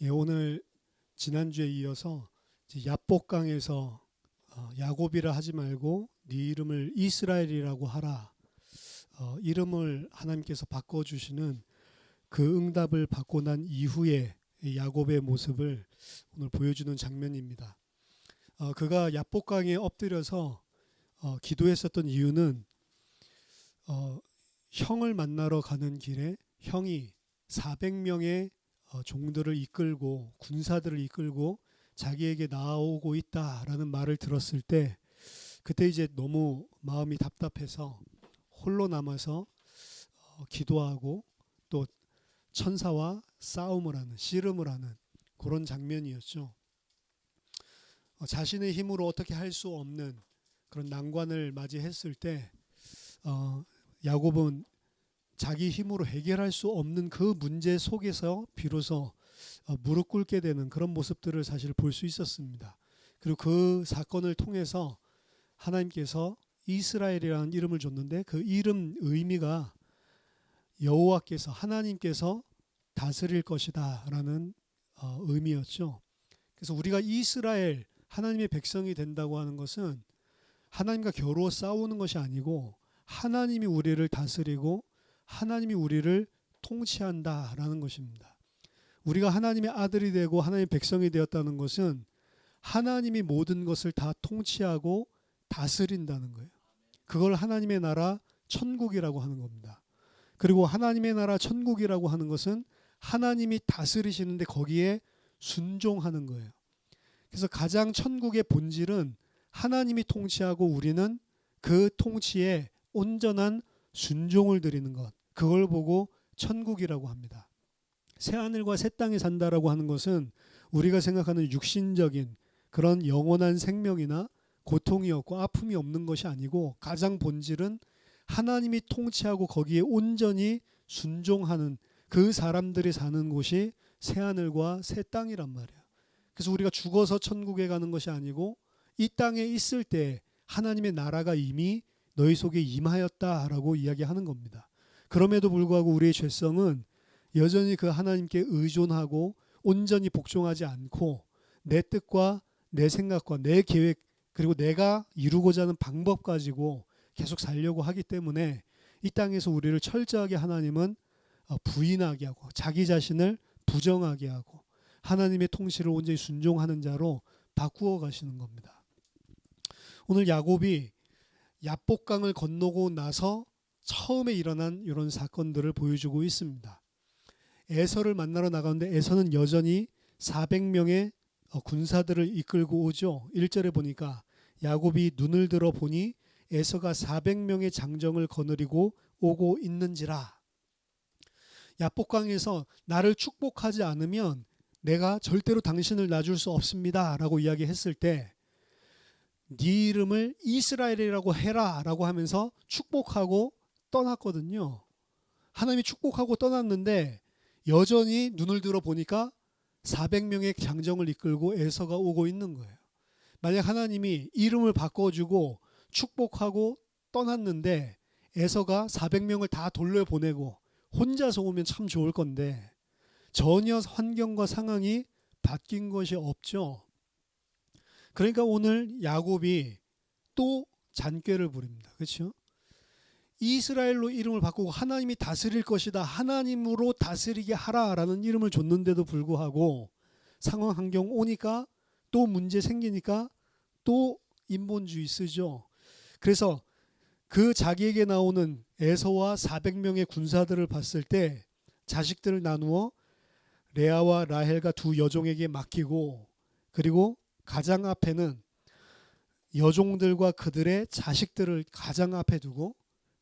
예, 오늘 지난주에 이어서 이제 야복강에서 야곱이라 하지 말고 네 이름을 이스라엘이라고 하라. 이름을 하나님께서 바꿔주시는 그 응답을 받고 난 이후에 야곱의 모습을 오늘 보여주는 장면입니다. 그가 야복강에 엎드려서 기도했었던 이유는 형을 만나러 가는 길에 형이 400명의 종들을 이끌고 군사들을 이끌고 자기에게 나오고 있다라는 말을 들었을 때 그때 이제 너무 마음이 답답해서 홀로 남아서 기도하고 또 천사와 싸움을 하는 씨름을 하는 그런 장면이었죠. 자신의 힘으로 어떻게 할 수 없는 그런 난관을 맞이했을 때 야곱은 자기 힘으로 해결할 수 없는 그 문제 속에서 비로소 무릎 꿇게 되는 그런 모습들을 사실 볼 수 있었습니다. 그리고 그 사건을 통해서 하나님께서 이스라엘이라는 이름을 줬는데 그 이름 의미가 여호와께서 하나님께서 다스릴 것이다 라는 의미였죠. 그래서 우리가 이스라엘 하나님의 백성이 된다고 하는 것은 하나님과 겨루어 싸우는 것이 아니고 하나님이 우리를 다스리고 하나님이 우리를 통치한다라는 것입니다. 우리가 하나님의 아들이 되고 하나님의 백성이 되었다는 것은 하나님이 모든 것을 다 통치하고 다스린다는 거예요. 그걸 하나님의 나라 천국이라고 하는 겁니다. 그리고 하나님의 나라 천국이라고 하는 것은 하나님이 다스리시는데 거기에 순종하는 거예요. 그래서 가장 천국의 본질은 하나님이 통치하고 우리는 그 통치에 온전한 순종을 드리는 것, 그걸 보고 천국이라고 합니다. 새하늘과 새 땅에 산다라고 하는 것은 우리가 생각하는 육신적인 그런 영원한 생명이나 고통이 없고 아픔이 없는 것이 아니고 가장 본질은 하나님이 통치하고 거기에 온전히 순종하는 그 사람들이 사는 곳이 새하늘과 새 땅이란 말이에요. 그래서 우리가 죽어서 천국에 가는 것이 아니고 이 땅에 있을 때 하나님의 나라가 이미 너희 속에 임하였다라고 이야기하는 겁니다. 그럼에도 불구하고 우리의 죄성은 여전히 그 하나님께 의존하고 온전히 복종하지 않고 내 뜻과 내 생각과 내 계획 그리고 내가 이루고자 하는 방법 가지고 계속 살려고 하기 때문에 이 땅에서 우리를 철저하게 하나님은 부인하게 하고 자기 자신을 부정하게 하고 하나님의 통치를 온전히 순종하는 자로 바꾸어 가시는 겁니다. 오늘 야곱이 야복강을 건너고 나서 처음에 일어난 이런 사건들을 보여주고 있습니다. 에서를 만나러 나가는데 에서는 여전히 400명의 군사들을 이끌고 오죠. 1절에 보니까 야곱이 눈을 들어 보니 에서가 400명의 장정을 거느리고 오고 있는지라. 야복강에서 나를 축복하지 않으면 내가 절대로 당신을 놔줄 수 없습니다 라고 이야기했을 때 네 이름을 이스라엘이라고 해라 라고 하면서 축복하고 떠났거든요. 하나님이 축복하고 떠났는데 여전히 눈을 들어 보니까 400명의 장정을 이끌고 에서가 오고 있는 거예요. 만약 하나님이 이름을 바꿔주고 축복하고 떠났는데 에서가 400명을 다 돌려보내고 혼자서 오면 참 좋을 건데 전혀 환경과 상황이 바뀐 것이 없죠. 그러니까 오늘 야곱이 또 잔꾀를 부립니다. 그렇죠? 이스라엘로 이름을 바꾸고 하나님이 다스릴 것이다. 하나님으로 다스리게 하라라는 이름을 줬는데도 불구하고 상황 환경 오니까 또 문제 생기니까 또 인본주의 쓰죠. 그래서 그 자기에게 나오는 에서와 400명의 군사들을 봤을 때 자식들을 나누어 레아와 라헬과 두 여종에게 맡기고 그리고 가장 앞에는 여종들과 그들의 자식들을 가장 앞에 두고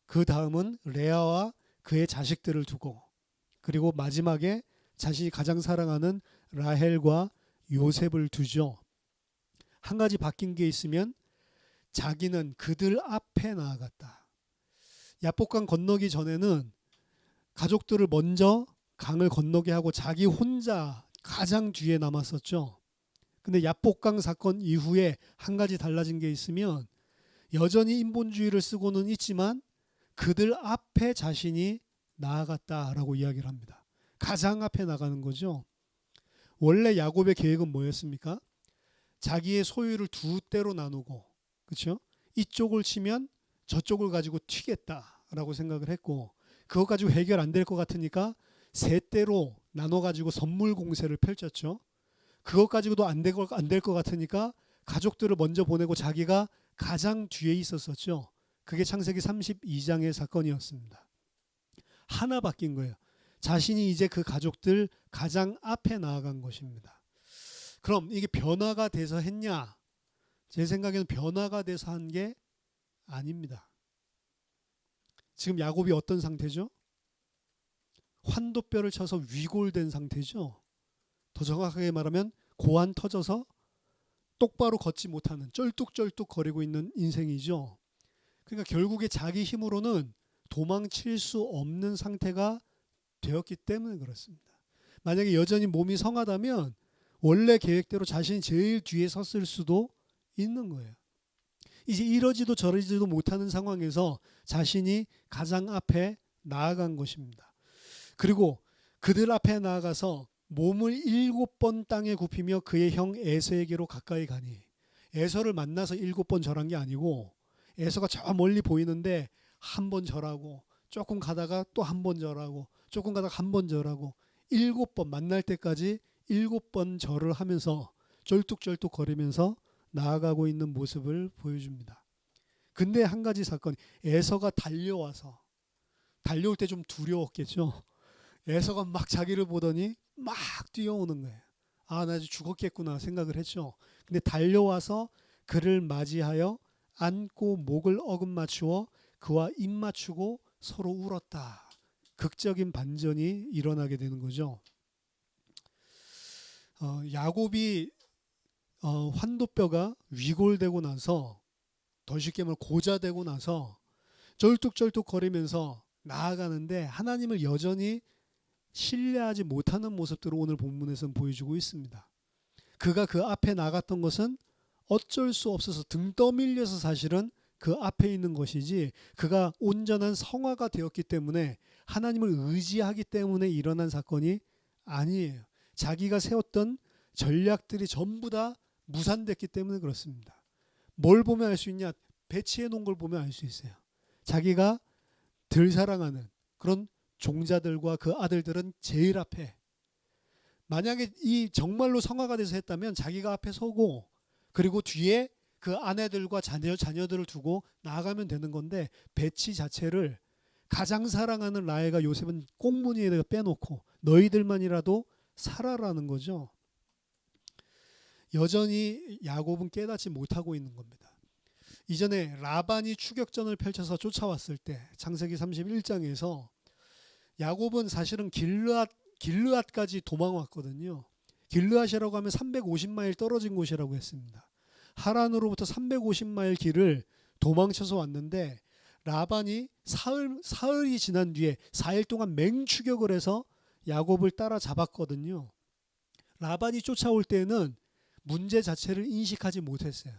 그 다음은 레아와 그의 자식들을 두고 그리고 마지막에 자신이 가장 사랑하는 라헬과 요셉을 두죠. 한 가지 바뀐 게 있으면 자기는 그들 앞에 나아갔다. 야복강 건너기 전에는 가족들을 먼저 강을 건너게 하고 자기 혼자 가장 뒤에 남았었죠. 근데 야복강 사건 이후에 한 가지 달라진 게 있으면 여전히 인본주의를 쓰고는 있지만 그들 앞에 자신이 나아갔다라고 이야기를 합니다. 가장 앞에 나가는 거죠. 원래 야곱의 계획은 뭐였습니까? 자기의 소유를 두 때로 나누고, 그렇죠? 이쪽을 치면 저쪽을 가지고 튀겠다라고 생각을 했고, 그거 가지고 해결 안 될 것 같으니까 세 때로 나눠 가지고 선물 공세를 펼쳤죠. 그것 가지고도 안 될 것 같으니까 가족들을 먼저 보내고 자기가 가장 뒤에 있었었죠. 그게 창세기 32장의 사건이었습니다. 하나 바뀐 거예요. 자신이 이제 그 가족들 가장 앞에 나아간 것입니다. 그럼 이게 변화가 돼서 했냐? 제 생각에는 변화가 돼서 한 게 아닙니다. 지금 야곱이 어떤 상태죠? 환도뼈를 쳐서 위골된 상태죠. 더 정확하게 말하면 고안 터져서 똑바로 걷지 못하는 쩔뚝쩔뚝 거리고 있는 인생이죠. 그러니까 결국에 자기 힘으로는 도망칠 수 없는 상태가 되었기 때문에 그렇습니다. 만약에 여전히 몸이 성하다면 원래 계획대로 자신이 제일 뒤에 섰을 수도 있는 거예요. 이제 이러지도 저러지도 못하는 상황에서 자신이 가장 앞에 나아간 것입니다. 그리고 그들 앞에 나아가서 몸을 7번 땅에 굽히며 그의 형 에서에게로 가까이 가니, 에서를 만나서 7번 절한 게 아니고 에서가 저 멀리 보이는데 한 번 절하고 조금 가다가 또 한 번 절하고 조금 가다가 한 번 절하고 7번 만날 때까지 7번 절을 하면서 쩔뚝쩔뚝 거리면서 나아가고 있는 모습을 보여줍니다. 근데 한 가지 사건, 에서가 달려와서, 달려올 때 좀 두려웠겠죠. 에서가 막 자기를 보더니 막 뛰어오는 거예요. 아, 나 이제 죽었겠구나 생각을 했죠. 근데 달려와서 그를 맞이하여 안고 목을 어긋맞추어 그와 입 맞추고 서로 울었다. 극적인 반전이 일어나게 되는 거죠. 야곱이 환도뼈가 위골되고 나서, 더 쉽게 말하면 고자되고 나서 쩔뚝쩔뚝 거리면서 나아가는데 하나님을 여전히 신뢰하지 못하는 모습들을 오늘 본문에서는 보여주고 있습니다. 그가 그 앞에 나갔던 것은 어쩔 수 없어서 등 떠밀려서 사실은 그 앞에 있는 것이지, 그가 온전한 성화가 되었기 때문에 하나님을 의지하기 때문에 일어난 사건이 아니에요. 자기가 세웠던 전략들이 전부 다 무산됐기 때문에 그렇습니다. 뭘 보면 알 수 있냐? 배치해 놓은 걸 보면 알 수 있어요. 자기가 덜 사랑하는 그런 종자들과 그 아들들은 제일 앞에, 만약에 이 정말로 성화가 돼서 했다면 자기가 앞에 서고 그리고 뒤에 그 아내들과 자녀들을 두고 나아가면 되는 건데, 배치 자체를 가장 사랑하는 라헬과 요셉은 꽁무니에다가 빼놓고 너희들만이라도 살아라는 거죠. 여전히 야곱은 깨닫지 못하고 있는 겁니다. 이전에 라반이 추격전을 펼쳐서 쫓아왔을 때 창세기 31장에서 야곱은 사실은 길르앗까지 도망왔거든요. 길르앗이라고 하면 350마일 떨어진 곳이라고 했습니다. 하란으로부터 350마일 길을 도망쳐서 왔는데 라반이 사흘이 지난 뒤에 4일 동안 맹추격을 해서 야곱을 따라잡았거든요. 라반이 쫓아올 때는 문제 자체를 인식하지 못했어요.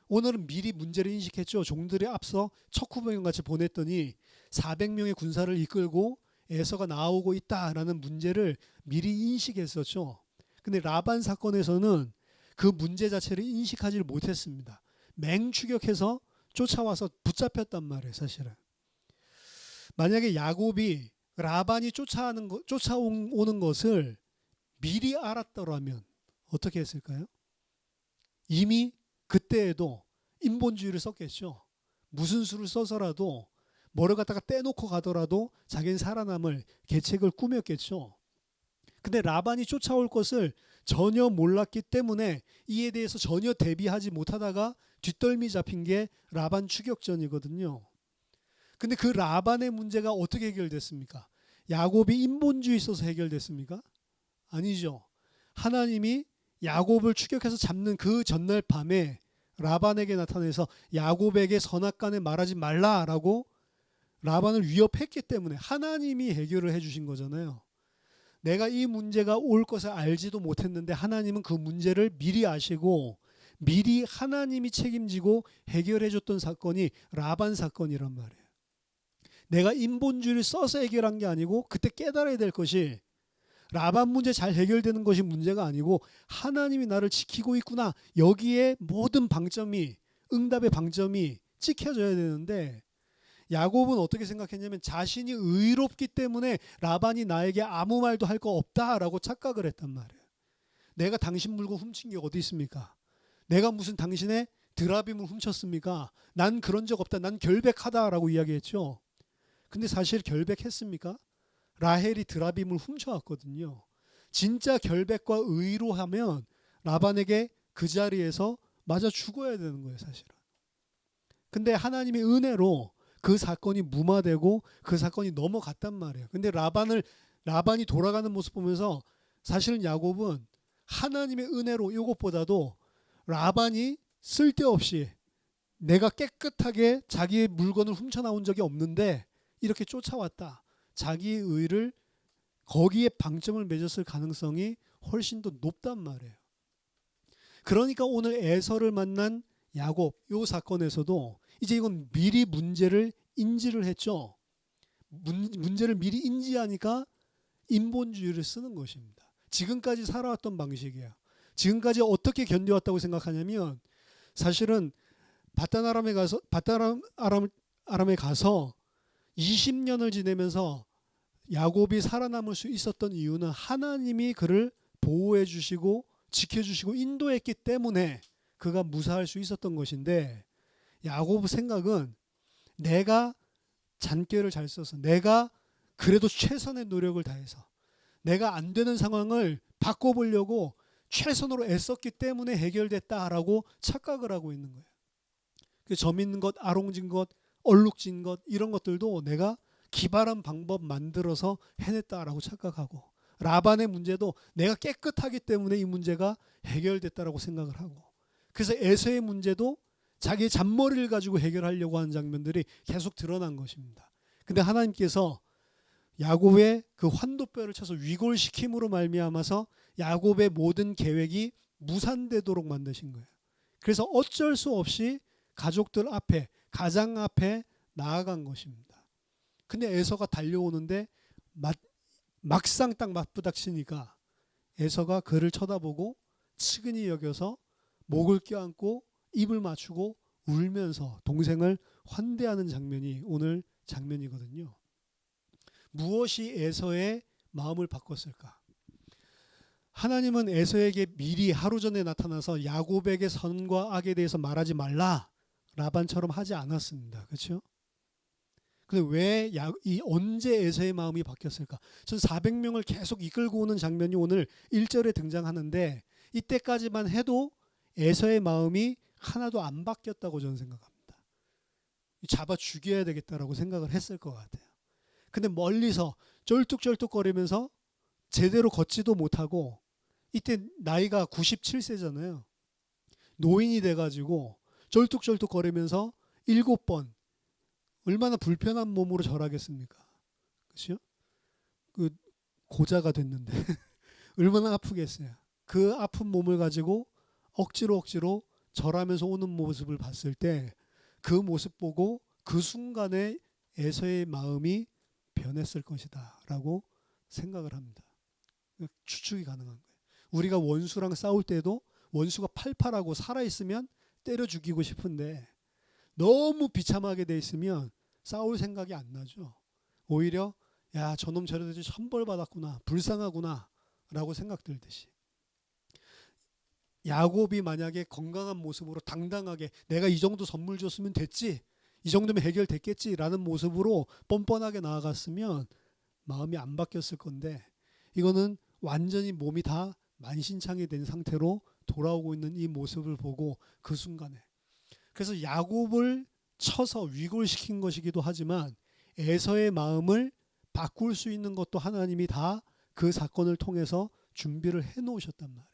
오늘은 미리 문제를 인식했죠. 종들이 앞서 척후병같이 보냈더니 400명의 군사를 이끌고 에서가 나오고 있다라는 문제를 미리 인식했었죠. 근데 라반 사건에서는 그 문제 자체를 인식하지 못했습니다. 맹추격해서 쫓아와서 붙잡혔단 말이에요, 사실은. 만약에 야곱이 라반이 쫓아오는 것을 미리 알았더라면 어떻게 했을까요? 이미 그때에도 인본주의를 썼겠죠. 무슨 수를 써서라도 뭐를 갖다가 떼놓고 가더라도 자기는 살아남을 계책을 꾸몄겠죠. 근데 라반이 쫓아올 것을 전혀 몰랐기 때문에 이에 대해서 전혀 대비하지 못하다가 뒷덜미 잡힌 게 라반 추격전이거든요. 근데 그 라반의 문제가 어떻게 해결됐습니까? 야곱이 인본주의 있어서 해결됐습니까? 아니죠. 하나님이 야곱을 추격해서 잡는 그 전날 밤에 라반에게 나타나서 야곱에게 선악간에 말하지 말라라고 라반을 위협했기 때문에 하나님이 해결을 해주신 거잖아요. 내가 이 문제가 올 것을 알지도 못했는데 하나님은 그 문제를 미리 아시고 미리 하나님이 책임지고 해결해줬던 사건이 라반 사건이란 말이에요. 내가 인본주의를 써서 해결한 게 아니고 그때 깨달아야 될 것이, 라반 문제 잘 해결되는 것이 문제가 아니고 하나님이 나를 지키고 있구나. 여기에 모든 방점이, 응답의 방점이 찍혀져야 되는데 야곱은 어떻게 생각했냐면 자신이 의롭기 때문에 라반이 나에게 아무 말도 할 거 없다라고 착각을 했단 말이에요. 내가 당신 물건 훔친 게 어디 있습니까? 내가 무슨 당신의 드라빔을 훔쳤습니까? 난 그런 적 없다. 난 결백하다라고 이야기했죠. 근데 사실 결백했습니까? 라헬이 드라빔을 훔쳐왔거든요. 진짜 결백과 의로 하면 라반에게 그 자리에서 맞아 죽어야 되는 거예요, 사실은. 근데 하나님의 은혜로 그 사건이 무마되고 그 사건이 넘어갔단 말이에요. 근데 라반이 돌아가는 모습 보면서 사실은 야곱은 하나님의 은혜로 이것보다도 라반이 쓸데없이 내가 깨끗하게 자기의 물건을 훔쳐나온 적이 없는데 이렇게 쫓아왔다. 자기의 의를 거기에 방점을 맺었을 가능성이 훨씬 더 높단 말이에요. 그러니까 오늘 에서를 만난 야곱 이 사건에서도 이제 이건 미리 문제를 인지를 했죠. 문제를 미리 인지하니까 인본주의를 쓰는 것입니다. 지금까지 살아왔던 방식이에요. 지금까지 어떻게 견뎌왔다고 생각하냐면 사실은 바단 아람에 가서 20년을 지내면서 야곱이 살아남을 수 있었던 이유는 하나님이 그를 보호해 주시고 지켜주시고 인도했기 때문에 그가 무사할 수 있었던 것인데 야곱 생각은 내가 잔꾀를 잘 써서 내가 그래도 최선의 노력을 다해서 내가 안 되는 상황을 바꿔보려고 최선으로 애썼기 때문에 해결됐다라고 착각을 하고 있는 거예요. 점 있는 것, 아롱진 것, 얼룩진 것 이런 것들도 내가 기발한 방법 만들어서 해냈다라고 착각하고 라반의 문제도 내가 깨끗하기 때문에 이 문제가 해결됐다라고 생각을 하고 그래서 에서의 문제도 자기의 잔머리를 가지고 해결하려고 하는 장면들이 계속 드러난 것입니다. 근데 하나님께서 야곱의 그 환도뼈를 쳐서 위골시킴으로 말미암아서 야곱의 모든 계획이 무산되도록 만드신 거예요. 그래서 어쩔 수 없이 가족들 앞에 가장 앞에 나아간 것입니다. 근데 에서가 달려오는데 막상 딱 맞부닥치니까 에서가 그를 쳐다보고 측은히 여겨서 목을 껴안고 입을 맞추고 울면서 동생을 환대하는 장면이 오늘 장면이거든요. 무엇이 에서의 마음을 바꿨을까? 하나님은 에서에게 미리 하루 전에 나타나서 야곱에게 선과 악에 대해서 말하지 말라 라반처럼 하지 않았습니다. 그렇죠? 근데 왜 언제 에서의 마음이 바뀌었을까? 전 400명을 계속 이끌고 오는 장면이 오늘 1절에 등장하는데 이때까지만 해도 에서의 마음이 하나도 안 바뀌었다고 저는 생각합니다. 잡아 죽여야 되겠다라고 생각을 했을 것 같아요. 근데 멀리서 쩔뚝쩔뚝거리면서 제대로 걷지도 못하고 이때 나이가 97세잖아요. 노인이 돼가지고 쩔뚝쩔뚝거리면서 7번 얼마나 불편한 몸으로 절하겠습니까? 그렇죠? 그 고자가 됐는데 얼마나 아프겠어요. 그 아픈 몸을 가지고 억지로 절하면서 오는 모습을 봤을 때 그 모습 보고 그 순간에 에서의 마음이 변했을 것이다 라고 생각을 합니다. 추측이 가능한 거예요. 우리가 원수랑 싸울 때도 원수가 팔팔하고 살아있으면 때려 죽이고 싶은데 너무 비참하게 돼 있으면 싸울 생각이 안 나죠. 오히려 야 저놈 저래도 천벌받았구나 불쌍하구나 라고 생각 들듯이 야곱이 만약에 건강한 모습으로 당당하게 내가 이 정도 선물 줬으면 됐지 이 정도면 해결됐겠지라는 모습으로 뻔뻔하게 나아갔으면 마음이 안 바뀌었을 건데 이거는 완전히 몸이 다 만신창이 된 상태로 돌아오고 있는 이 모습을 보고 그 순간에 그래서 야곱을 쳐서 위골시킨 것이기도 하지만 에서의 마음을 바꿀 수 있는 것도 하나님이 다 그 사건을 통해서 준비를 해놓으셨단 말이에요.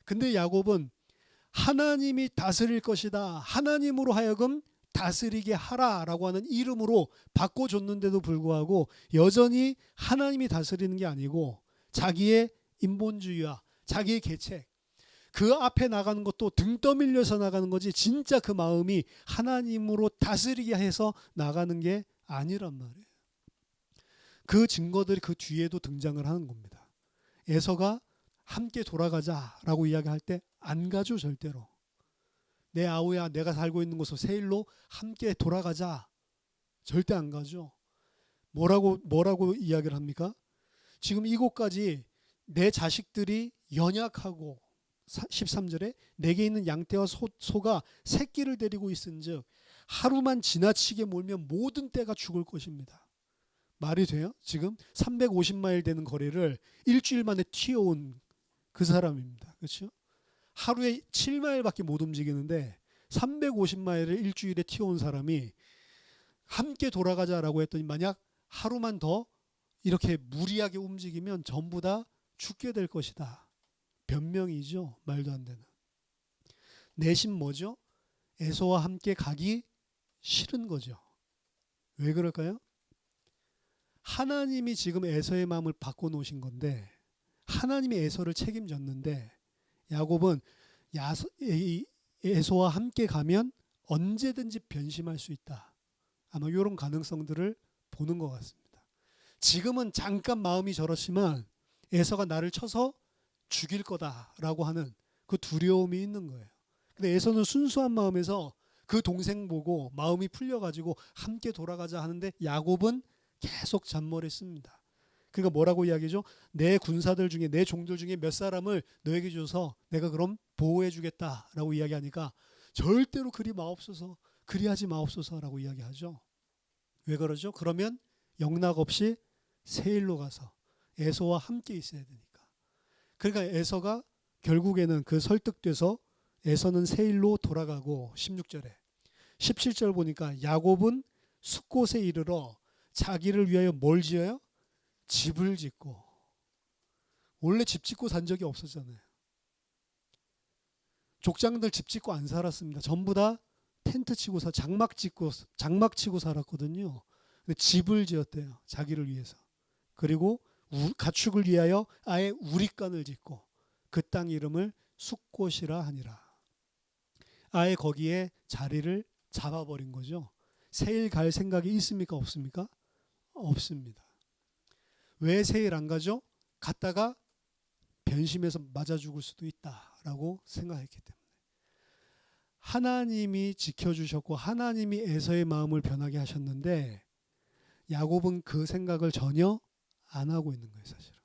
근데 야곱은 하나님이 다스릴 것이다. 하나님으로 하여금 다스리게 하라라고 하는 이름으로 바꿔줬는데도 불구하고 여전히 하나님이 다스리는 게 아니고 자기의 인본주의와 자기의 계책 그 앞에 나가는 것도 등 떠밀려서 나가는 거지 진짜 그 마음이 하나님으로 다스리게 해서 나가는 게 아니란 말이에요. 그 증거들이 그 뒤에도 등장을 하는 겁니다. 에서가 함께 돌아가자라고 이야기할 때 안 가죠, 절대로. 내 아우야, 내가 살고 있는 곳으로 세일로 함께 돌아가자. 절대 안 가죠. 뭐라고 이야기를 합니까? 지금 이곳까지 내 자식들이 연약하고 13절에 내게 있는 양떼와 소가 새끼를 데리고 있은즉 하루만 지나치게 몰면 모든 떼가 죽을 것입니다. 말이 돼요? 지금 350마일 되는 거리를 일주일 만에 튀어온 그 사람입니다. 그렇죠? 하루에 7마일밖에 못 움직이는데 350마일을 일주일에 튀어온 사람이 함께 돌아가자라고 했더니 만약 하루만 더 이렇게 무리하게 움직이면 전부 다 죽게 될 것이다. 변명이죠. 말도 안 되는. 내심 뭐죠? 에서와 함께 가기 싫은 거죠. 왜 그럴까요? 하나님이 지금 에서의 마음을 바꿔놓으신 건데 하나님이 에서를 책임졌는데 야곱은 에서와 함께 가면 언제든지 변심할 수 있다. 아마 이런 가능성들을 보는 것 같습니다. 지금은 잠깐 마음이 저렇지만 에서가 나를 쳐서 죽일 거다라고 하는 그 두려움이 있는 거예요. 근데 에서는 순수한 마음에서 그 동생 보고 마음이 풀려가지고 함께 돌아가자 하는데 야곱은 계속 잔머리 씁니다. 그러니까 뭐라고 이야기죠? 내 군사들 중에 내 종들 중에 몇 사람을 너에게 줘서 내가 그럼 보호해 주겠다라고 이야기하니까 절대로 그리 마옵소서, 그리하지 마옵소서라고 이야기하죠. 왜 그러죠? 그러면 영락 없이 세일로 가서 에서와 함께 있어야 되니까. 그러니까 에서가 결국에는 그 설득돼서 에서는 세일로 돌아가고 16절에 17절 보니까 야곱은 숫곳에 이르러 자기를 위하여 뭘 지어요? 집을 짓고. 원래 집 짓고 산 적이 없었잖아요. 족장들 집 짓고 안 살았습니다. 전부 다 텐트 치고 장막 치고 살았거든요. 근데 집을 지었대요. 자기를 위해서. 그리고 가축을 위하여 아예 우리간을 짓고 그 땅 이름을 숫곳이라 하니라. 아예 거기에 자리를 잡아버린 거죠. 세일 갈 생각이 있습니까? 없습니까? 없습니다. 왜 세일 안 가죠? 갔다가 변심해서 맞아 죽을 수도 있다라고 생각했기 때문에. 하나님이 지켜주셨고 하나님이 에서의 마음을 변하게 하셨는데 야곱은 그 생각을 전혀 안 하고 있는 거예요. 사실은.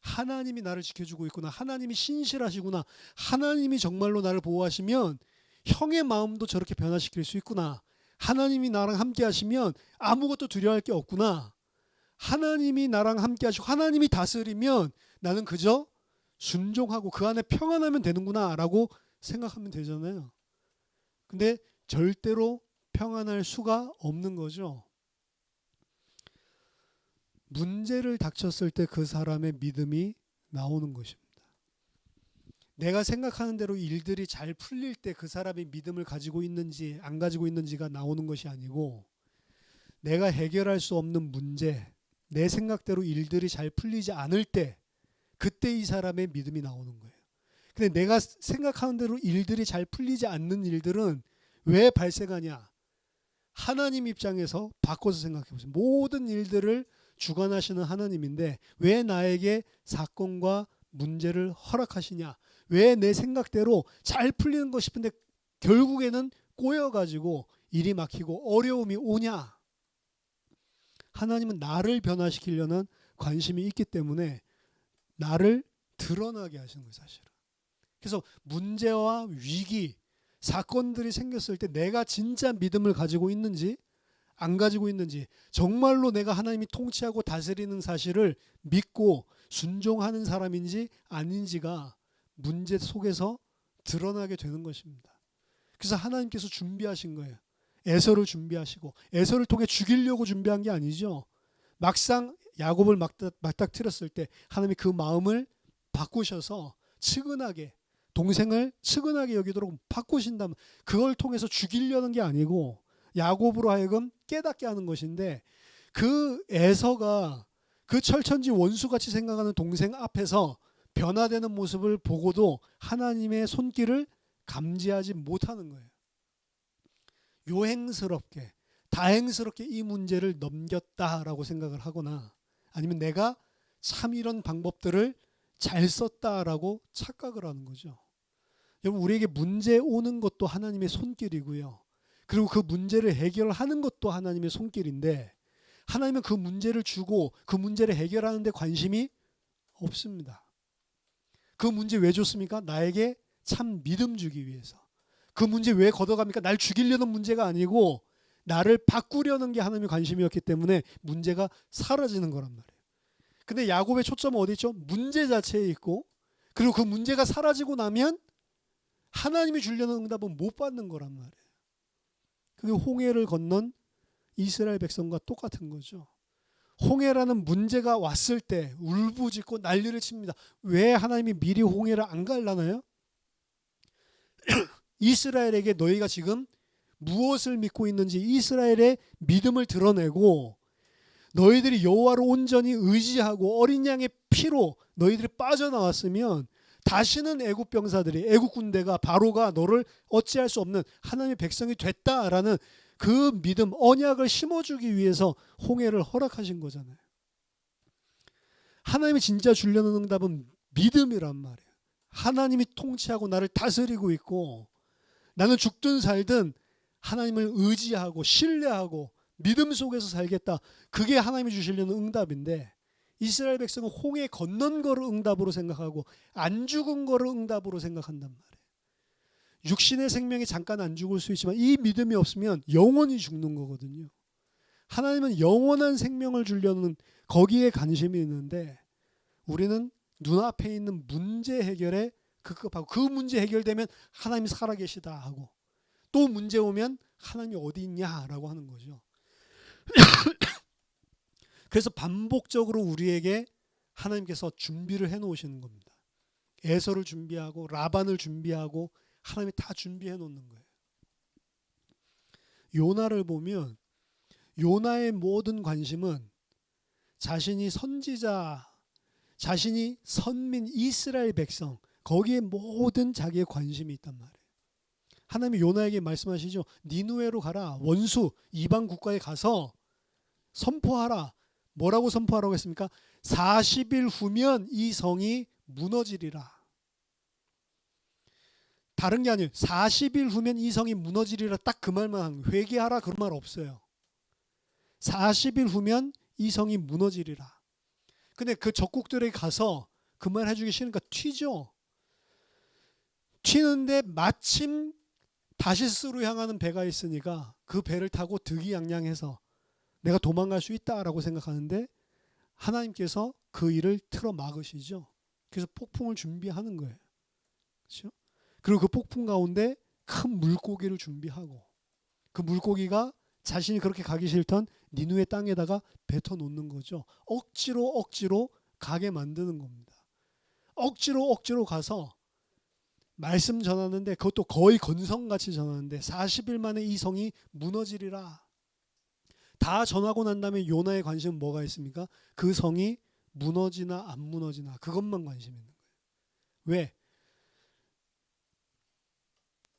하나님이 나를 지켜주고 있구나. 하나님이 신실하시구나. 하나님이 정말로 나를 보호하시면 형의 마음도 저렇게 변화시킬 수 있구나. 하나님이 나랑 함께 하시면 아무것도 두려워할 게 없구나. 하나님이 나랑 함께 하시고 하나님이 다스리면 나는 그저 순종하고 그 안에 평안하면 되는구나 라고 생각하면 되잖아요. 근데 절대로 평안할 수가 없는 거죠. 문제를 닥쳤을 때 그 사람의 믿음이 나오는 것입니다. 내가 생각하는 대로 일들이 잘 풀릴 때 그 사람이 믿음을 가지고 있는지 안 가지고 있는지가 나오는 것이 아니고 내가 해결할 수 없는 문제, 내 생각대로 일들이 잘 풀리지 않을 때 그때 이 사람의 믿음이 나오는 거예요. 근데 내가 생각하는 대로 일들이 잘 풀리지 않는 일들은 왜 발생하냐? 하나님 입장에서 바꿔서 생각해 보세요. 모든 일들을 주관하시는 하나님인데 왜 나에게 사건과 문제를 허락하시냐? 왜 내 생각대로 잘 풀리는 거 싶은데 결국에는 꼬여가지고 일이 막히고 어려움이 오냐? 하나님은 나를 변화시키려는 관심이 있기 때문에 나를 드러나게 하시는 거예요. 사실은. 그래서 문제와 위기, 사건들이 생겼을 때 내가 진짜 믿음을 가지고 있는지 안 가지고 있는지 정말로 내가 하나님이 통치하고 다스리는 사실을 믿고 순종하는 사람인지 아닌지가 문제 속에서 드러나게 되는 것입니다. 그래서 하나님께서 준비하신 거예요. 에서를 준비하시고 에서를 통해 죽이려고 준비한 게 아니죠. 막상 야곱을 맞닥뜨렸을 때 하나님이 그 마음을 바꾸셔서 측은하게 동생을 측은하게 여기도록 바꾸신다면 그걸 통해서 죽이려는 게 아니고 야곱으로 하여금 깨닫게 하는 것인데 그 에서가 그 철천지 원수같이 생각하는 동생 앞에서 변화되는 모습을 보고도 하나님의 손길을 감지하지 못하는 거예요. 요행스럽게 다행스럽게 이 문제를 넘겼다라고 생각을 하거나 아니면 내가 참 이런 방법들을 잘 썼다라고 착각을 하는 거죠. 여러분, 우리에게 문제 오는 것도 하나님의 손길이고요. 그리고 그 문제를 해결하는 것도 하나님의 손길인데, 하나님은 그 문제를 주고 그 문제를 해결하는 데 관심이 없습니다. 그 문제 왜 줬습니까? 나에게 참 믿음 주기 위해서. 그 문제 왜 걷어갑니까? 날 죽이려는 문제가 아니고 나를 바꾸려는 게 하나님의 관심이었기 때문에 문제가 사라지는 거란 말이에요. 근데 야곱의 초점은 어디 있죠? 문제 자체에 있고, 그리고 그 문제가 사라지고 나면 하나님이 주려는 응답은 못 받는 거란 말이에요. 그게 홍해를 건넌 이스라엘 백성과 똑같은 거죠. 홍해라는 문제가 왔을 때 울부짖고 난리를 칩니다. 왜 하나님이 미리 홍해를 안 갈라나요? 이스라엘에게 너희가 지금 무엇을 믿고 있는지 이스라엘의 믿음을 드러내고, 너희들이 여호와를 온전히 의지하고 어린 양의 피로 너희들이 빠져나왔으면 다시는 애국 병사들이, 애국 군대가, 바로가 너를 어찌할 수 없는 하나님의 백성이 됐다라는 그 믿음, 언약을 심어주기 위해서 홍해를 허락하신 거잖아요. 하나님이 진짜 주려는 응답은 믿음이란 말이에요. 하나님이 통치하고 나를 다스리고 있고, 나는 죽든 살든 하나님을 의지하고 신뢰하고 믿음 속에서 살겠다. 그게 하나님이 주시려는 응답인데, 이스라엘 백성은 홍해 건넌 거를 응답으로 생각하고 안 죽은 거를 응답으로 생각한단 말이에요. 육신의 생명이 잠깐 안 죽을 수 있지만 이 믿음이 없으면 영원히 죽는 거거든요. 하나님은 영원한 생명을 주려는 거기에 관심이 있는데, 우리는 눈앞에 있는 문제 해결에 급급하고, 그 문제 해결되면 하나님이 살아계시다 하고, 또 문제 오면 하나님이 어디 있냐라고 하는 거죠. 그래서 반복적으로 우리에게 하나님께서 준비를 해놓으시는 겁니다. 에서를 준비하고 라반을 준비하고 하나님이 다 준비해 놓는 거예요. 요나를 보면 요나의 모든 관심은 자신이 선지자, 자신이 선민 이스라엘 백성, 거기에 모든 자기의 관심이 있단 말이에요. 하나님이 요나에게 말씀하시죠. 니누에로 가라. 원수 이방 국가에 가서 선포하라. 뭐라고 선포하라고 했습니까? 40일 후면 이 성이 무너지리라. 다른 게 아니에요. 40일 후면 이 성이 무너지리라, 딱 그 말만 하는 거예요. 회개하라 그런 말 없어요. 40일 후면 이 성이 무너지리라. 근데 그 적국들에게 가서 그 말 해주기 싫으니까 튀죠. 튀는데 마침 다시스로 향하는 배가 있으니까 그 배를 타고 득이양양해서 내가 도망갈 수 있다라고 생각하는데, 하나님께서 그 일을 틀어 막으시죠. 그래서 폭풍을 준비하는 거예요. 그렇죠? 그리고 그 폭풍 가운데 큰 물고기를 준비하고, 그 물고기가 자신이 그렇게 가기 싫던 니누의 땅에다가 뱉어 놓는 거죠. 억지로 가게 만드는 겁니다. 억지로 가서 말씀 전하는데, 그것도 거의 건성같이 전하는데 40일 만에 이 성이 무너지리라. 다 전하고 난 다음에 요나의 관심은 뭐가 있습니까? 그 성이 무너지나 안 무너지나 그것만 관심이 있는 거예요. 왜?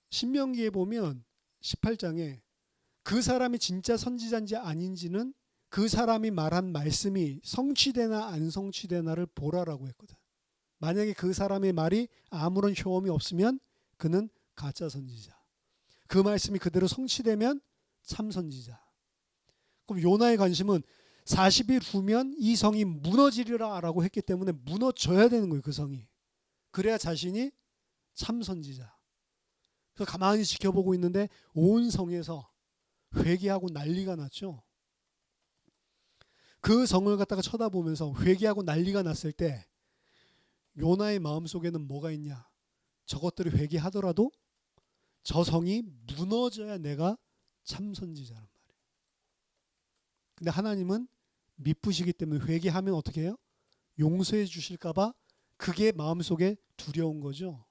신명기에 보면 18장에 그 사람이 진짜 선지자인지 아닌지는 그 사람이 말한 말씀이 성취되나 안 성취되나를 보라라고 했거든. 만약에 그 사람의 말이 아무런 효험이 없으면 그는 가짜 선지자. 그 말씀이 그대로 성취되면 참 선지자. 그럼 요나의 관심은 40일 후면 이 성이 무너지리라 라고 했기 때문에 무너져야 되는 거예요. 그 성이. 그래야 자신이 참 선지자. 그래서 가만히 지켜보고 있는데 온 성에서 회개하고 난리가 났죠. 그 성을 갖다가 쳐다보면서 회개하고 난리가 났을 때 요나의 마음속에는 뭐가 있냐? 저것들이 회개하더라도 저 성이 무너져야 내가 참 선지자란 말이에요. 근데 하나님은 미쁘시기 때문에 회개하면 어떻게 해요? 용서해 주실까 봐 그게 마음속에 두려운 거죠.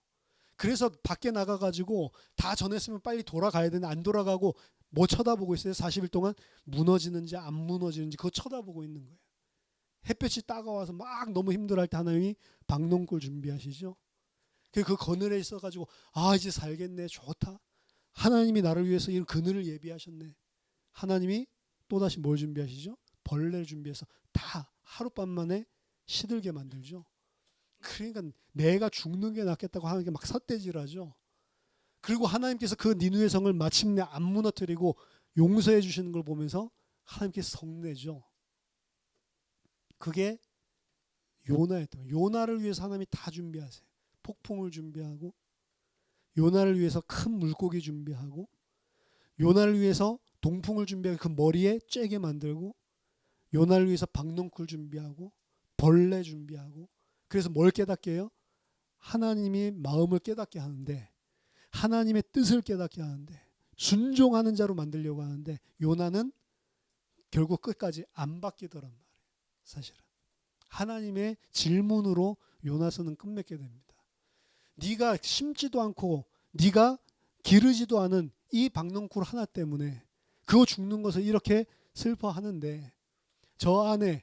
그래서 밖에 나가가지고 다 전했으면 빨리 돌아가야 되는데 안 돌아가고 뭐 쳐다보고 있어요? 40일 동안 무너지는지 안 무너지는지 그거 쳐다보고 있는 거예요. 햇볕이 따가워서 막 너무 힘들어할 때 하나님이 박농골 준비하시죠. 그 그늘에 있어가지고 이제 살겠네, 좋다. 하나님이 나를 위해서 이런 그늘을 예비하셨네. 하나님이 또다시 뭘 준비하시죠? 벌레를 준비해서 다 하룻밤 만에 시들게 만들죠. 그러니까 내가 죽는 게 낫겠다고 하나님께 막 삿대질하죠. 그리고 하나님께서 그 니누의 성을 마침내 안 무너뜨리고 용서해 주시는 걸 보면서 하나님께서 성내죠. 그게 요나였던 거예요. 요나를 위해서 하나님이 다 준비하세요. 폭풍을 준비하고, 요나를 위해서 큰 물고기 준비하고, 요나를 위해서 동풍을 준비하고 그 머리에 쬐게 만들고, 요나를 위해서 박넝쿨 준비하고, 벌레 준비하고. 그래서 뭘 깨닫게 해요? 하나님이 마음을 깨닫게 하는데, 하나님의 뜻을 깨닫게 하는데, 순종하는 자로 만들려고 하는데, 요나는 결국 끝까지 안 바뀌더란 말이에요. 사실은 하나님의 질문으로 요나서는 끝맺게 됩니다. 네가 심지도 않고 네가 기르지도 않은 이 박넝쿨 하나 때문에 그거 죽는 것을 이렇게 슬퍼하는데, 저 안에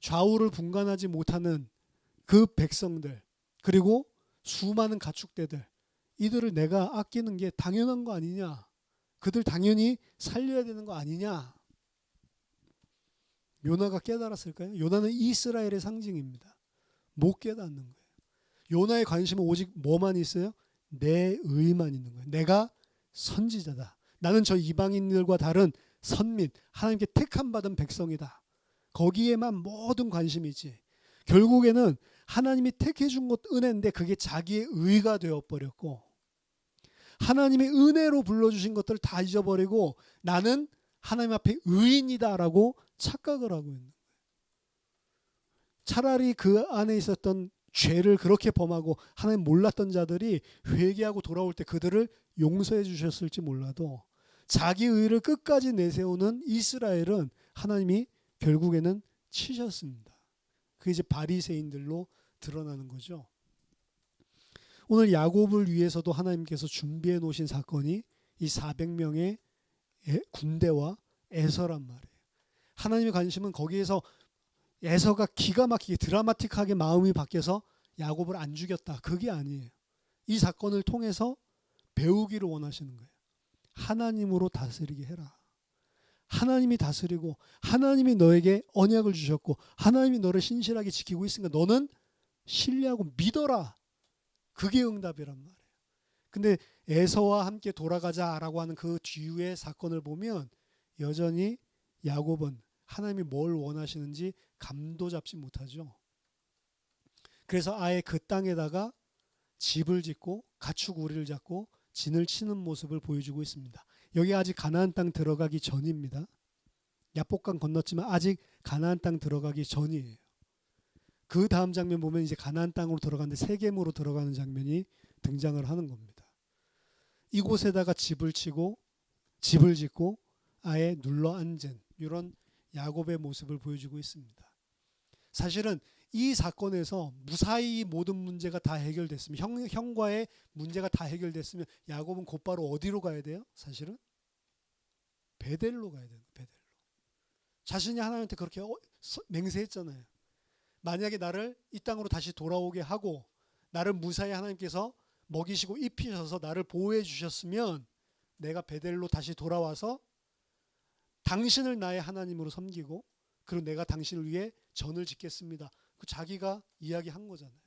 좌우를 분간하지 못하는 그 백성들, 그리고 수많은 가축대들, 이들을 내가 아끼는 게 당연한 거 아니냐, 그들 당연히 살려야 되는 거 아니냐. 요나가 깨달았을까요? 요나는 이스라엘의 상징입니다. 못 깨닫는 거예요. 요나의 관심은 오직 뭐만 있어요? 내 의만 있는 거예요. 내가 선지자다. 나는 저 이방인들과 다른 선민, 하나님께 택함 받은 백성이다. 거기에만 모든 관심이 있지. 결국에는 하나님이 택해 준 것 은혜인데 그게 자기의 의가 되어버렸고, 하나님의 은혜로 불러주신 것들을 다 잊어버리고 나는 하나님 앞에 의인이다라고 착각을 하고 있는 거예요. 차라리 그 안에 있었던 죄를 그렇게 범하고 하나님 몰랐던 자들이 회개하고 돌아올 때 그들을 용서해 주셨을지 몰라도, 자기 의를 끝까지 내세우는 이스라엘은 하나님이 결국에는 치셨습니다. 그게 이제 바리새인들로 드러나는 거죠. 오늘 야곱을 위해서도 하나님께서 준비해 놓으신 사건이 이 400명의 군대와 에서란 말이에요. 하나님의 관심은 거기에서 에서가 기가 막히게 드라마틱하게 마음이 바뀌어서 야곱을 안 죽였다, 그게 아니에요. 이 사건을 통해서 배우기를 원하시는 거예요. 하나님으로 다스리게 해라. 하나님이 다스리고 하나님이 너에게 언약을 주셨고 하나님이 너를 신실하게 지키고 있으니까 너는 신뢰하고 믿어라. 그게 응답이란 말이에요. 근데 에서와 함께 돌아가자라고 하는 그 뒤의 사건을 보면 여전히 야곱은 하나님이 뭘 원하시는지 감도 잡지 못하죠. 그래서 아예 그 땅에다가 집을 짓고 가축 우리를 잡고 진을 치는 모습을 보여주고 있습니다. 여기 아직 가나안 땅 들어가기 전입니다. 야복강 건넜지만 아직 가나안 땅 들어가기 전이에요. 그 다음 장면 보면 이제 가나안 땅으로 들어가는데 세겜으로 들어가는 장면이 등장을 하는 겁니다. 이곳에다가 집을 치고 집을 짓고 아예 눌러 앉은 이런 야곱의 모습을 보여주고 있습니다. 사실은 이 사건에서 무사히 모든 문제가 다 해결됐으면, 형과의 문제가 다 해결됐으면 야곱은 곧바로 어디로 가야 돼요? 사실은 베델로 가야 돼요. 베델로. 자신이 하나님한테 그렇게 맹세했잖아요. 만약에 나를 이 땅으로 다시 돌아오게 하고 나를 무사히 하나님께서 먹이시고 입히셔서 나를 보호해 주셨으면 내가 베델로 다시 돌아와서 당신을 나의 하나님으로 섬기고 그리고 내가 당신을 위해 전을 짓겠습니다. 그 자기가 이야기한 거잖아요.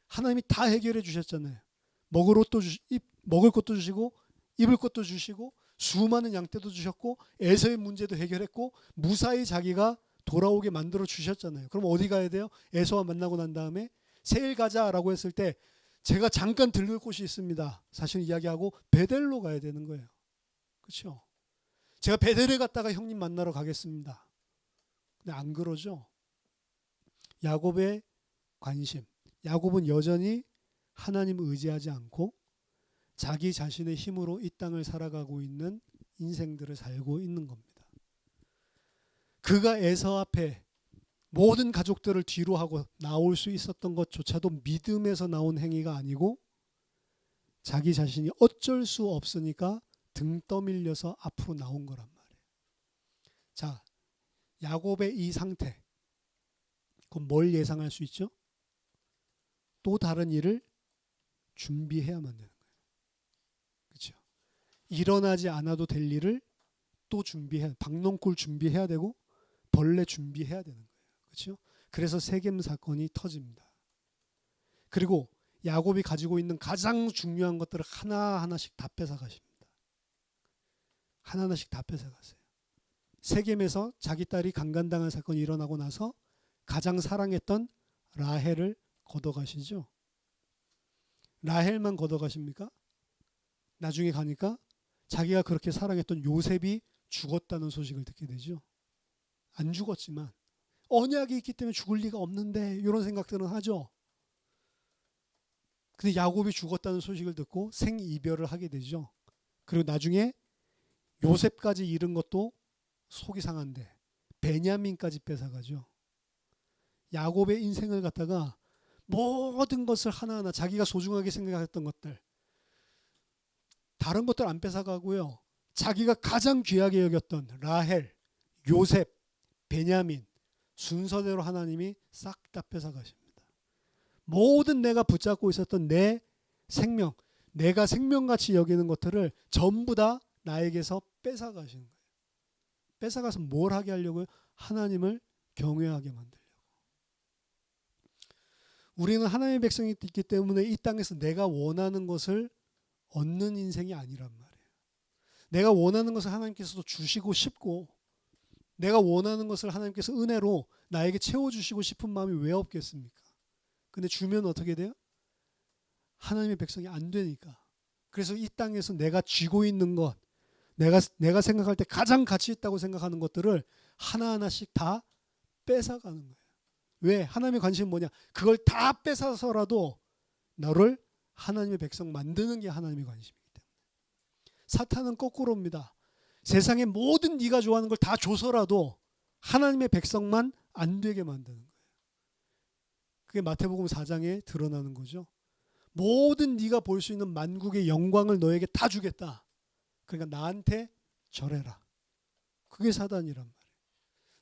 하나님이 다 해결해 주셨잖아요. 먹을 것도 주시고 입을 것도 주시고 수많은 양떼도 주셨고 에서의 문제도 해결했고 무사히 자기가 돌아오게 만들어 주셨잖아요. 그럼 어디 가야 돼요? 에서와 만나고 난 다음에 세일 가자라고 했을 때 제가 잠깐 들릴 곳이 있습니다. 사실 이야기하고 베델로 가야 되는 거예요. 그렇죠? 제가 베델에 갔다가 형님 만나러 가겠습니다. 근데 안 그러죠. 야곱의 관심. 야곱은 여전히 하나님을 의지하지 않고 자기 자신의 힘으로 이 땅을 살아가고 있는 인생들을 살고 있는 겁니다. 그가 에서 앞에 모든 가족들을 뒤로 하고 나올 수 있었던 것조차도 믿음에서 나온 행위가 아니고 자기 자신이 어쩔 수 없으니까 등 떠밀려서 앞으로 나온 거란 말이에요. 자, 야곱의 이 상태, 그럼 뭘 예상할 수 있죠? 또 다른 일을 준비해야만 되는 거예요. 그렇죠? 일어나지 않아도 될 일을 또 준비해야, 박농골 준비해야 되고 벌레 준비해야 되는 거예요. 그렇죠? 그래서 세겜 사건이 터집니다. 그리고 야곱이 가지고 있는 가장 중요한 것들을 하나하나씩 다 뺏어가십니다. 하나하나씩 다 뺏어가세요. 세겜에서 자기 딸이 강간당한 사건이 일어나고 나서 가장 사랑했던 라헬을 걷어가시죠. 라헬만 걷어가십니까? 나중에 가니까 자기가 그렇게 사랑했던 요셉이 죽었다는 소식을 듣게 되죠. 안 죽었지만 언약이 있기 때문에 죽을 리가 없는데 이런 생각들은 하죠. 근데 야곱이 죽었다는 소식을 듣고 생이별을 하게 되죠. 그리고 나중에 요셉까지 잃은 것도 속이 상한데 베냐민까지 뺏어가죠. 야곱의 인생을 갖다가 모든 것을 하나하나 자기가 소중하게 생각했던 것들, 다른 것들 안 뺏어가고요. 자기가 가장 귀하게 여겼던 라헬, 요셉, 베냐민 순서대로 하나님이 싹 다 뺏어가십니다. 모든 내가 붙잡고 있었던 내 생명, 내가 생명같이 여기는 것들을 전부 다 나에게서 뺏어가시는 거예요. 뺏어가서 뭘 하게 하려고요? 하나님을 경외하게 만들려고. 우리는 하나님의 백성이 있기 때문에 이 땅에서 내가 원하는 것을 얻는 인생이 아니란 말이에요. 내가 원하는 것을 하나님께서도 주시고 싶고 내가 원하는 것을 하나님께서 은혜로 나에게 채워주시고 싶은 마음이 왜 없겠습니까? 근데 주면 어떻게 돼요? 하나님의 백성이 안 되니까. 그래서 이 땅에서 내가 쥐고 있는 것, 내가 생각할 때 가장 가치 있다고 생각하는 것들을 하나하나씩 다 뺏어가는 거예요. 왜? 하나님의 관심은 뭐냐? 그걸 다 뺏어서라도 너를 하나님의 백성 만드는 게 하나님의 관심이기 때문에. 사탄은 거꾸로입니다. 세상의 모든 네가 좋아하는 걸 다 줘서라도 하나님의 백성만 안 되게 만드는 거예요. 그게 마태복음 4장에 드러나는 거죠. 모든 네가 볼 수 있는 만국의 영광을 너에게 다 주겠다. 그러니까 나한테 절해라. 그게 사단이란 말이에요.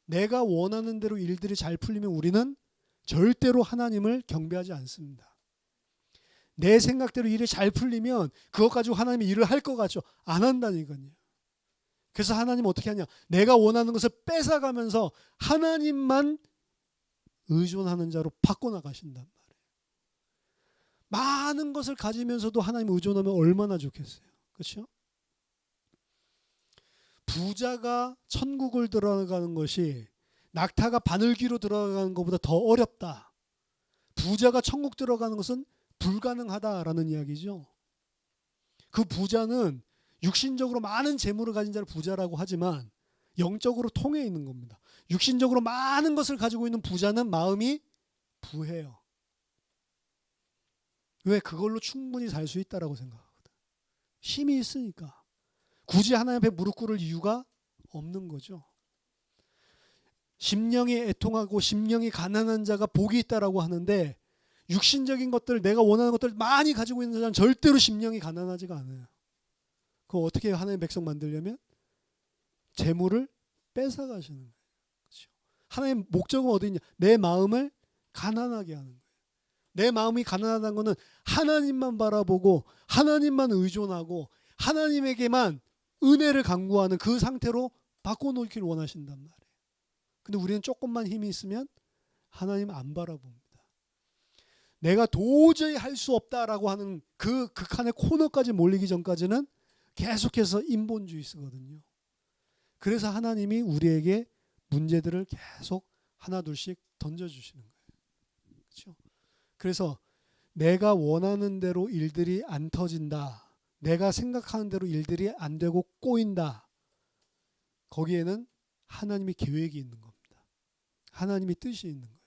내가 원하는 대로 일들이 잘 풀리면 우리는 절대로 하나님을 경배하지 않습니다. 내 생각대로 일이 잘 풀리면 그것 가지고 하나님이 일을 할 것 같죠. 안 한다니까요. 그래서 하나님은 어떻게 하냐? 내가 원하는 것을 뺏어가면서 하나님만 의존하는 자로 바꿔나가신단 말이에요. 많은 것을 가지면서도 하나님 의존하면 얼마나 좋겠어요. 그렇죠? 부자가 천국을 들어가는 것이 낙타가 바늘귀로 들어가는 것보다 더 어렵다. 부자가 천국 들어가는 것은 불가능하다라는 이야기죠. 그 부자는 육신적으로 많은 재물을 가진 자를 부자라고 하지만 영적으로 통해 있는 겁니다. 육신적으로 많은 것을 가지고 있는 부자는 마음이 부해요. 왜? 그걸로 충분히 살 수 있다라고 생각하거든. 힘이 있으니까. 굳이 하나님 앞에 무릎 꿇을 이유가 없는 거죠. 심령이 애통하고 심령이 가난한 자가 복이 있다라고 하는데 육신적인 것들, 내가 원하는 것들 많이 가지고 있는 자는 절대로 심령이 가난하지가 않아요. 그거 어떻게 하나님의 백성 만들려면 재물을 뺏어가시는 거예요. 그렇죠? 하나님의 목적은 어디 있냐? 내 마음을 가난하게 하는 거예요. 내 마음이 가난하다는 것은 하나님만 바라보고 하나님만 의존하고 하나님에게만 은혜를 간구하는 그 상태로 바꿔놓기를 원하신단 말이에요. 근데 우리는 조금만 힘이 있으면 하나님 안 바라봅니다. 내가 도저히 할 수 없다라고 하는 그 극한의 코너까지 몰리기 전까지는 계속해서 인본주의 쓰거든요. 그래서 하나님이 우리에게 문제들을 계속 하나둘씩 던져주시는 거예요. 그렇죠? 그래서 내가 원하는 대로 일들이 안 터진다. 내가 생각하는 대로 일들이 안 되고 꼬인다. 거기에는 하나님의 계획이 있는 겁니다. 하나님의 뜻이 있는 거예요.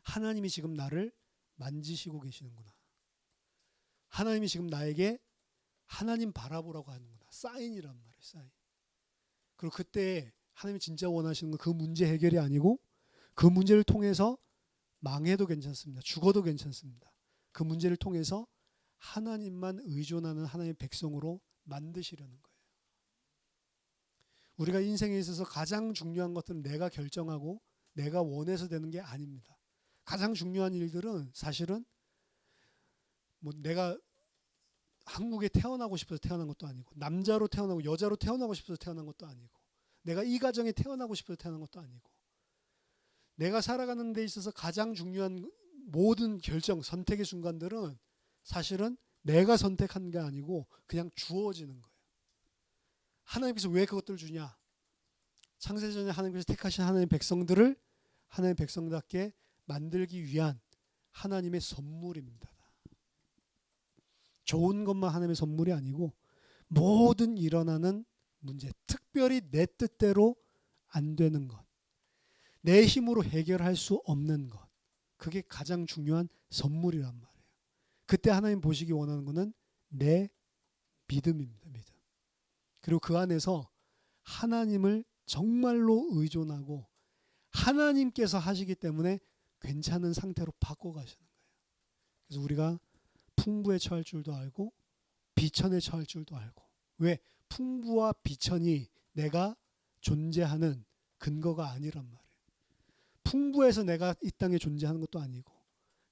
하나님이 지금 나를 만지시고 계시는구나. 하나님이 지금 나에게 하나님 바라보라고 하는구나. 사인이란 말이에요. 사인. 그리고 그때 하나님이 진짜 원하시는 건 그 문제 해결이 아니고 그 문제를 통해서 망해도 괜찮습니다. 죽어도 괜찮습니다. 그 문제를 통해서 하나님만 의존하는 하나님의 백성으로 만드시려는 거예요. 우리가 인생에 있어서 가장 중요한 것들은 내가 결정하고 내가 원해서 되는 게 아닙니다. 가장 중요한 일들은 사실은 뭐 내가 한국에 태어나고 싶어서 태어난 것도 아니고 남자로 태어나고 여자로 태어나고 싶어서 태어난 것도 아니고 내가 이 가정에 태어나고 싶어서 태어난 것도 아니고 내가 살아가는 데 있어서 가장 중요한 모든 결정, 선택의 순간들은 사실은 내가 선택한 게 아니고 그냥 주어지는 거예요. 하나님께서 왜 그것들을 주냐? 창세전에 하나님께서 택하신 하나님의 백성들을 하나님의 백성답게 만들기 위한 하나님의 선물입니다. 좋은 것만 하나님의 선물이 아니고 모든 일어나는 문제, 특별히 내 뜻대로 안 되는 것, 내 힘으로 해결할 수 없는 것, 그게 가장 중요한 선물이란 말이에요. 그때 하나님 보시기 원하는 것은 내 믿음입니다. 믿음. 그리고 그 안에서 하나님을 정말로 의존하고 하나님께서 하시기 때문에 괜찮은 상태로 바꿔가시는 거예요. 그래서 우리가 풍부에 처할 줄도 알고 비천에 처할 줄도 알고. 왜? 풍부와 비천이 내가 존재하는 근거가 아니란 말이에요. 풍부해서 내가 이 땅에 존재하는 것도 아니고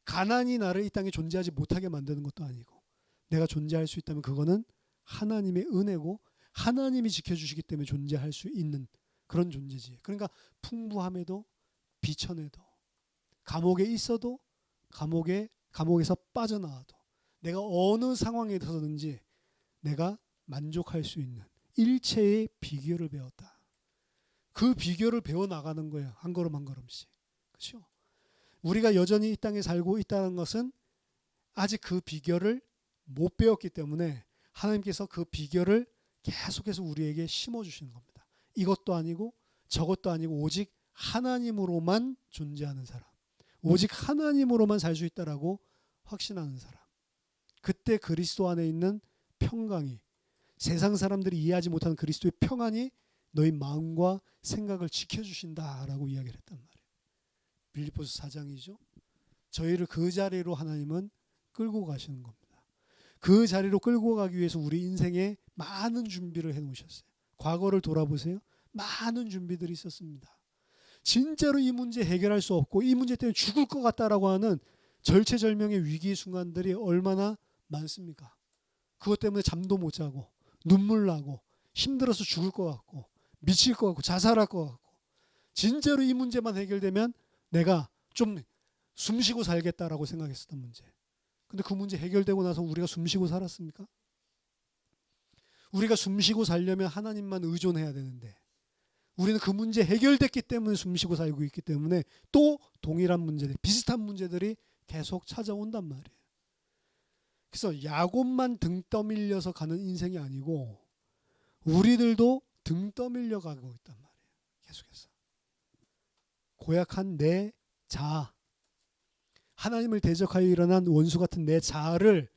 가난이 나를 이 땅에 존재하지 못하게 만드는 것도 아니고 내가 존재할 수 있다면 그거는 하나님의 은혜고 하나님이 지켜주시기 때문에 존재할 수 있는 그런 존재지. 그러니까 풍부함에도 비천에도 감옥에 있어도 감옥에서 빠져나와도 내가 어느 상황에 서든지 내가 만족할 수 있는 일체의 비결을 배웠다. 그 비결을 배워나가는 거예요. 한 걸음 한 걸음씩. 그렇죠? 우리가 여전히 이 땅에 살고 있다는 것은 아직 그 비결을 못 배웠기 때문에 하나님께서 그 비결을 계속해서 우리에게 심어주시는 겁니다. 이것도 아니고 저것도 아니고 오직 하나님으로만 존재하는 사람, 오직 하나님으로만 살 수 있다라고 확신하는 사람, 그때 그리스도 안에 있는 평강이, 세상 사람들이 이해하지 못하는 그리스도의 평안이 너희 마음과 생각을 지켜주신다라고 이야기를 했단 말이에요. 빌립보서 4장이죠. 저희를 그 자리로 하나님은 끌고 가시는 겁니다. 그 자리로 끌고 가기 위해서 우리 인생에 많은 준비를 해놓으셨어요. 과거를 돌아보세요. 많은 준비들이 있었습니다. 진짜로 이 문제 해결할 수 없고 이 문제 때문에 죽을 것 같다라고 하는 절체절명의 위기의 순간들이 얼마나 많습니까? 그것 때문에 잠도 못 자고 눈물 나고 힘들어서 죽을 것 같고 미칠 것 같고 자살할 것 같고 진짜로 이 문제만 해결되면 내가 좀 숨쉬고 살겠다라고 생각했었던 문제. 근데 그 문제 해결되고 나서 우리가 숨쉬고 살았습니까? 우리가 숨쉬고 살려면 하나님만 의존해야 되는데 우리는 그 문제 해결됐기 때문에 숨쉬고 살고 있기 때문에 또 동일한 문제들, 비슷한 문제들이 계속 찾아온단 말이에요. 그래서 야곱만 등 떠밀려서 가는 인생이 아니고 우리들도 등 떠밀려 가고 있단 말이에요. 계속해서. 고약한 내 자아, 하나님을 대적하여 일어난 원수 같은 내 자아를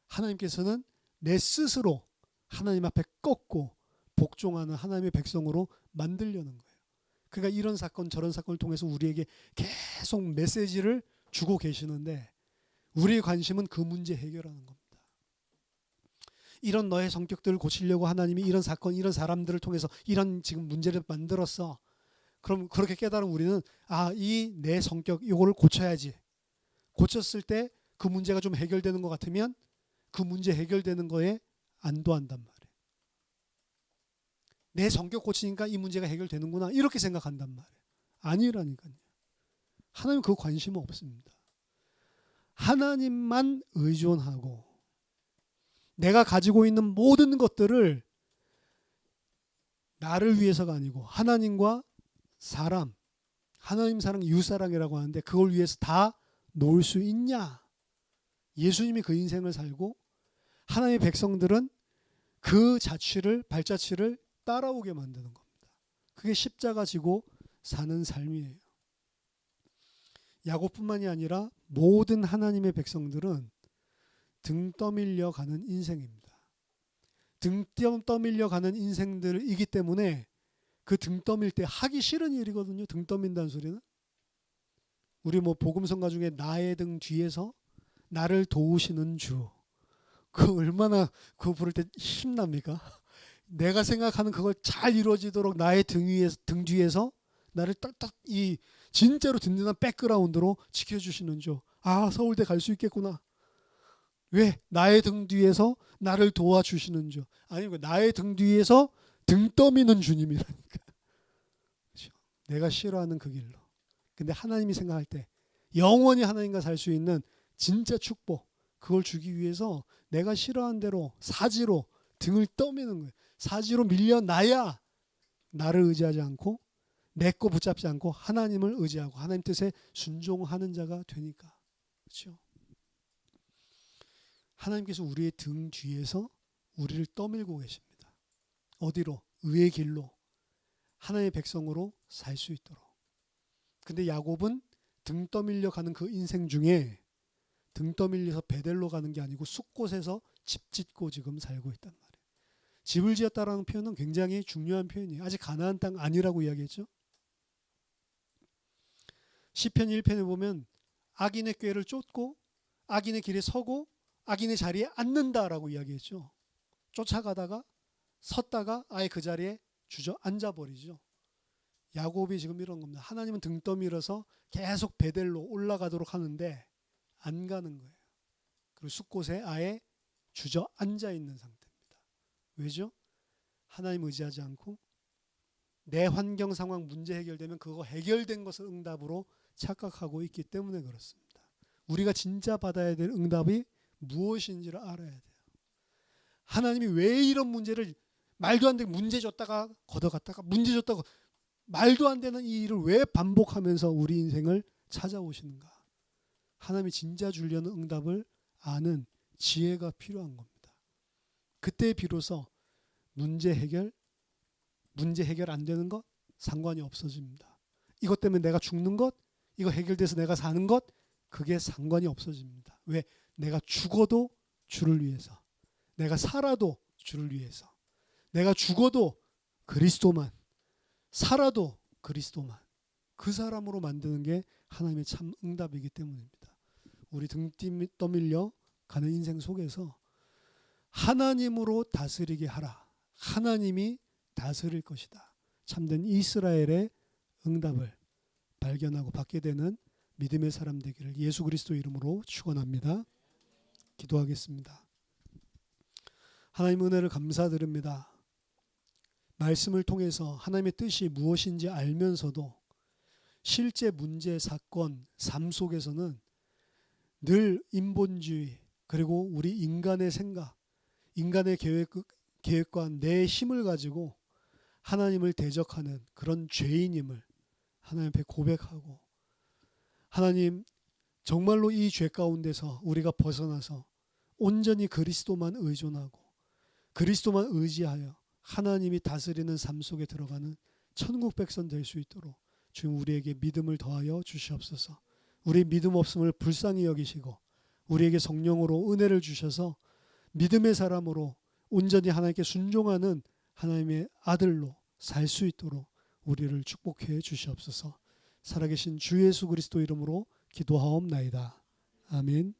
하나님께서는 내 스스로 하나님 앞에 꺾고 복종하는 하나님의 백성으로 만들려는 거예요. 그러니까 이런 사건 저런 사건을 통해서 우리에게 계속 메시지를 주고 계시는데 우리의 관심은 그 문제 해결하는 겁니다. 이런 너의 성격들을 고치려고 하나님이 이런 사건 이런 사람들을 통해서 이런 지금 문제를 만들었어. 그럼 그렇게 깨달은 우리는 이 내 성격 이거를 고쳐야지. 고쳤을 때 그 문제가 좀 해결되는 것 같으면 그 문제 해결되는 거에 안도한단 말이에요. 내 성격 고치니까 이 문제가 해결되는구나 이렇게 생각한단 말이에요. 아니라니까요. 하나님 그 관심은 없습니다. 하나님만 의존하고 내가 가지고 있는 모든 것들을 나를 위해서가 아니고 하나님과 사람, 하나님 사랑, 이웃 사랑이라고 하는데 그걸 위해서 다 놓을 수 있냐? 예수님이 그 인생을 살고 하나님의 백성들은 그 발자취를 따라오게 만드는 겁니다. 그게 십자가 지고 사는 삶이에요. 야곱뿐만이 아니라 모든 하나님의 백성들은 등 떠밀려 가는 인생입니다. 등 떠밀려 가는 인생들이기 때문에 그 등 떠밀 때 하기 싫은 일이거든요. 등 떠민다는 소리는. 우리 복음성가 중에 나의 등 뒤에서 나를 도우시는 주. 그 얼마나 그거 부를 때 힘납니까? 내가 생각하는 그걸 잘 이루어지도록 나의 등 뒤에서 나를 딱딱 이 진짜로 든든한 백그라운드로 지켜주시는 주. 서울대 갈 수 있겠구나. 왜? 나의 등 뒤에서 나를 도와주시는 주. 아니고 나의 등 뒤에서 등 떠미는 주님이라니까. 그렇죠? 내가 싫어하는 그 길로. 근데 하나님이 생각할 때 영원히 하나님과 살 수 있는 진짜 축복, 그걸 주기 위해서 내가 싫어하는 대로 사지로 등을 떠미는 거예요. 사지로 밀려나야 나를 의지하지 않고 내 거 붙잡지 않고 하나님을 의지하고 하나님 뜻에 순종하는 자가 되니까. 그렇죠? 하나님께서 우리의 등 뒤에서 우리를 떠밀고 계십니다. 어디로? 의의 길로, 하나님의 백성으로 살 수 있도록. 근데 야곱은 등 떠밀려 가는 그 인생 중에 등 떠밀려서 베델로 가는 게 아니고 숲곳에서 집 짓고 지금 살고 있단 말이에요. 집을 지었다라는 표현은 굉장히 중요한 표현이에요. 아직 가나안 땅 아니라고 이야기했죠. 시편 1편에 보면 악인의 꾀를 쫓고 악인의 길에 서고 악인의 자리에 앉는다라고 이야기했죠. 쫓아가다가 섰다가 아예 그 자리에 주저앉아버리죠. 야곱이 지금 이런 겁니다. 하나님은 등 떠밀어서 계속 베델로 올라가도록 하는데 안 가는 거예요. 그리고 숲곳에 아예 주저앉아 있는 상태입니다. 왜죠? 하나님 의지하지 않고 내 환경 상황 문제 해결되면 그거 해결된 것을 응답으로 착각하고 있기 때문에 그렇습니다. 우리가 진짜 받아야 될 응답이 무엇인지를 알아야 돼요. 하나님이 왜 이런 문제를 말도 안 되게 문제 줬다가 걷어갔다가 문제 줬다가 말도 안 되는 이 일을 왜 반복하면서 우리 인생을 찾아오시는가? 하나님이 진짜 주려는 응답을 아는 지혜가 필요한 겁니다. 그때 비로소 문제 해결 안 되는 것 상관이 없어집니다. 이것 때문에 내가 죽는 것, 이거 해결돼서 내가 사는 것, 그게 상관이 없어집니다. 왜? 내가 죽어도 주를 위해서, 내가 살아도 주를 위해서, 내가 죽어도 그리스도만, 살아도 그리스도만, 그 사람으로 만드는 게 하나님의 참 응답이기 때문입니다. 우리 등 떠밀려 가는 인생 속에서 하나님으로 다스리게 하라. 하나님이 다스릴 것이다. 참된 이스라엘의 응답을 발견하고 받게 되는 믿음의 사람 되기를 예수 그리스도 이름으로 축원합니다. 기도하겠습니다. 하나님 은혜를 감사드립니다. 말씀을 통해서 하나님의 뜻이 무엇인지 알면서도 실제 문제, 사건, 삶 속에서는 늘 인본주의 그리고 우리 인간의 생각, 인간의 계획과 내 힘을 가지고 하나님을 대적하는 그런 죄인임을 하나님 앞에 고백하고, 하나님 정말로 이 죄 가운데서 우리가 벗어나서 온전히 그리스도만 의존하고 그리스도만 의지하여 하나님이 다스리는 삶 속에 들어가는 천국 백성 될 수 있도록 주님 우리에게 믿음을 더하여 주시옵소서. 우리 믿음 없음을 불쌍히 여기시고 우리에게 성령으로 은혜를 주셔서 믿음의 사람으로 온전히 하나님께 순종하는 하나님의 아들로 살 수 있도록 우리를 축복해 주시옵소서. 살아계신 주 예수 그리스도 이름으로 기도하옵나이다. 아멘.